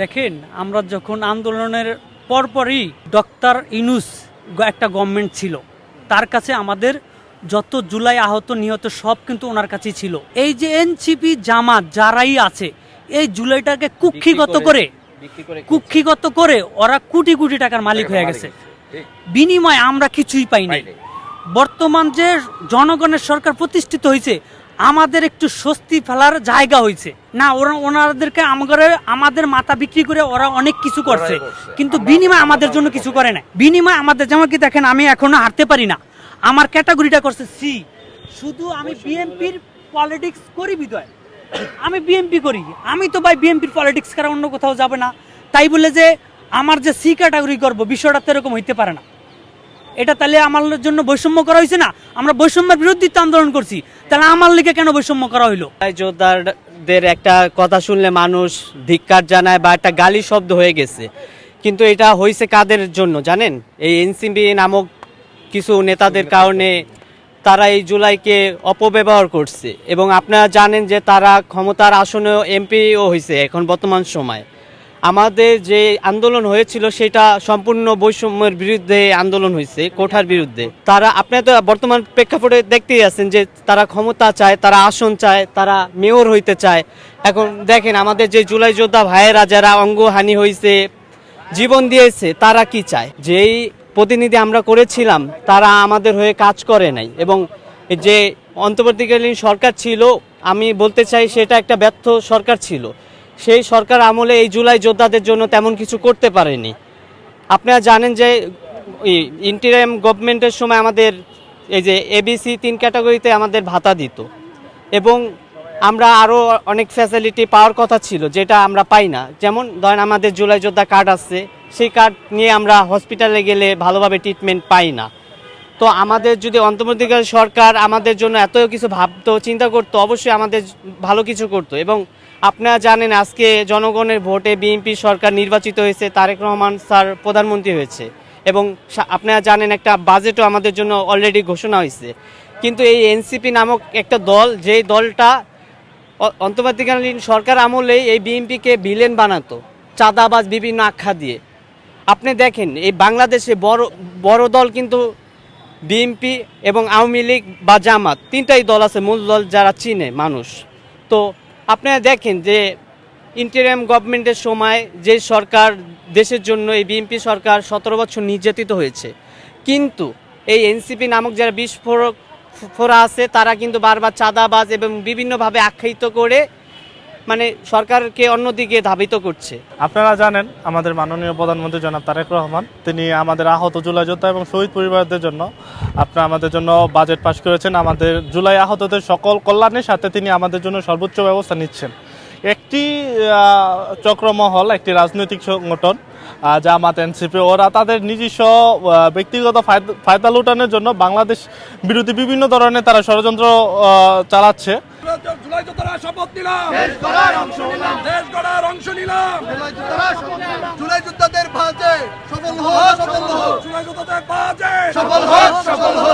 দেখেন, আমরা যখন আন্দোলনের পরপরই ডক্টর ইউনূস একটা গভর্নমেন্ট ছিল, তার কাছে আমাদের যত জুলাই আহত নিহত সব কিন্তু ওনার কাছেই ছিল। এই যে এনসিপি জামাত যারাই আছে, এই জুলাইটাকে কুক্ষিগত করে ওরা কোটি কোটি টাকার মালিক হয়ে গেছে। বিনিময়ে আমরা কিছুই পাই নাই। বর্তমান যে জনগণের সরকার প্রতিষ্ঠিত হয়েছে, আমাদের একটু স্বস্তি ফেলার জায়গা হয়েছে না। ওনাদেরকে আমাদের মাথা বিক্রি করে ওরা অনেক কিছু করছে, কিন্তু বিনিময় আমাদের জন্য কিছু করে না। বিনিময় আমাদের, যেমন কি দেখেন, আমি এখনো হাঁটতে পারি না, আমার ক্যাটাগরিটা করছে সি। শুধু আমি বিএনপির পলিটিক্স করি বিদয়, আমি বিএনপি করি। আমি তো ভাই বিএনপির পলিটিক্স করা অন্য কোথাও যাবে না, তাই বলে যে আমার যে সি ক্যাটাগরি করবো, বিষয়টা তো এরকম হইতে পারে না। এটা তাহলে আমার জন্য বৈষম্য করা হয়েছে না? আমরা বৈষম্যের বিরুদ্ধে আন্দোলন করছি, তাহলে আমার লিগে কেন বৈষম্য করা হইলো? যোদ্ধাদের একটা কথা শুনলে মানুষ ধিক্কার জানায় বা একটা গালি শব্দ হয়ে গেছে, কিন্তু এটা হয়েছে কাদের জন্য জানেন? এই এনসিপি নামক কিছু নেতাদের কারণে। তারা এই জুলাইকে অপব্যবহার করছে এবং আপনারা জানেন যে তারা ক্ষমতার আসনে এমপিও হয়েছে এখন বর্তমান সময়। আমাদের যে আন্দোলন হয়েছিল সেটা সম্পূর্ণ বৈষম্যের বিরুদ্ধে আন্দোলন হয়েছে, কোঠার বিরুদ্ধে। তারা, আপনারা তো বর্তমান প্রেক্ষাপটে দেখতেই আছেন যে তারা ক্ষমতা চায়, তারা আসন চায়, তারা মেয়র হইতে চায়। এখন দেখেন আমাদের যে জুলাই যোদ্ধা ভাইয়েরা যারা অঙ্গহানি হয়েছে, জীবন দিয়েছে, তারা কি চায়? যেই প্রতিনিধি আমরা করেছিলাম তারা আমাদের হয়ে কাজ করে নাই, এবং যে অন্তর্বর্তীকালীন সরকার ছিল, আমি বলতে চাই সেটা একটা ব্যর্থ সরকার ছিল। সেই সরকার আমলে এই জুলাই যোদ্ধাদের জন্য তেমন কিছু করতে পারেনি। আপনারা জানেন যে ইন্টারিম গভর্নমেন্টের সময় আমাদের এই যে এবিসি 3 ক্যাটাগরিতে আমাদের ভাতা দিত, এবং আমরা আরও অনেক ফ্যাসিলিটি পাওয়ার কথা ছিল যেটা আমরা পাই না। যেমন ধরেন আমাদের জুলাই যোদ্ধা কার্ড আছে, সেই কার্ড নিয়ে আমরা হসপিটালে গেলে ভালোভাবে ট্রিটমেন্ট পাই না। তো আমাদের যদি অন্তর্বর্তীকালীন সরকার আমাদের জন্য এত কিছু ভাবতো, চিন্তা করতো, অবশ্যই আমাদের ভালো কিছু করতো। এবং আপনারা জানেন আজকে জনগণের ভোটে বিএনপি সরকার নির্বাচিত হয়েছে, তারেক রহমান স্যার প্রধানমন্ত্রী হয়েছে, এবং আপনারা জানেন একটা বাজেটও আমাদের জন্য অলরেডি ঘোষণা হয়েছে। কিন্তু এই এনসিপি নামক একটা দল, যেই দলটা অন্তর্বর্তীকালীন সরকার আমলেই এই বিএনপিকে ভিলেন বানাতো, চাঁদাবাজ বিভিন্ন আখ্যা দিয়ে। আপনি দেখেন এই বাংলাদেশে বড় দল কিন্তু বিএনপি এবং আওয়ামী লীগ বা জামাত, 3টাই দল আছে মূল দল যারা চিনে মানুষ। তো আপনারা দেখেন যে ইন্টারিম গভর্নমেন্টের সময় যে সরকার দেশের জন্য, এই বিএনপি সরকার 17 বছর নির্যাতিত হয়েছে, কিন্তু এই এনসিপি নামক যারা বিস্ফোরা আছে তারা কিন্তু বারবার চাঁদাবাজ এবং বিভিন্নভাবে আখ্যায়িত করে মানে সরকারকে অন্যদিকে ধাবিত করছে। আপনারা জানেন আমাদের মাননীয় প্রধানমন্ত্রী জনাব তারেক রহমান, তিনি আমাদের আহত জুলাই যোদ্ধা এবং শহীদ পরিবারদের জন্য আমাদের জন্য বাজেট পাশ করেছেন। আমাদের জুলাই আহতদের সকল কল্যাণের সাথে তিনি আমাদের জন্য সর্বোচ্চ ব্যবস্থা নিচ্ছেন। একটি চক্রমহল, একটি রাজনৈতিক সংগঠন জামাত, এনসিপি, ওরা তাদের নিজস্ব ব্যক্তিগত ফায়দা লুটানোর জন্য বাংলাদেশ বিরোধী বিভিন্ন ধরনের তারা ষড়যন্ত্র চালাচ্ছে। জুলাই যোদ্ধারা শপথ নিলাম, দেশ গড়ার অংশ নিলাম, দেশ গড়ার অংশ নিলাম। জুলাই যোদ্ধাদের বাজে সফল হোক, সফল হোক। জুলাই যোদ্ধাদের বাজে সফল হোক, সফল হোক।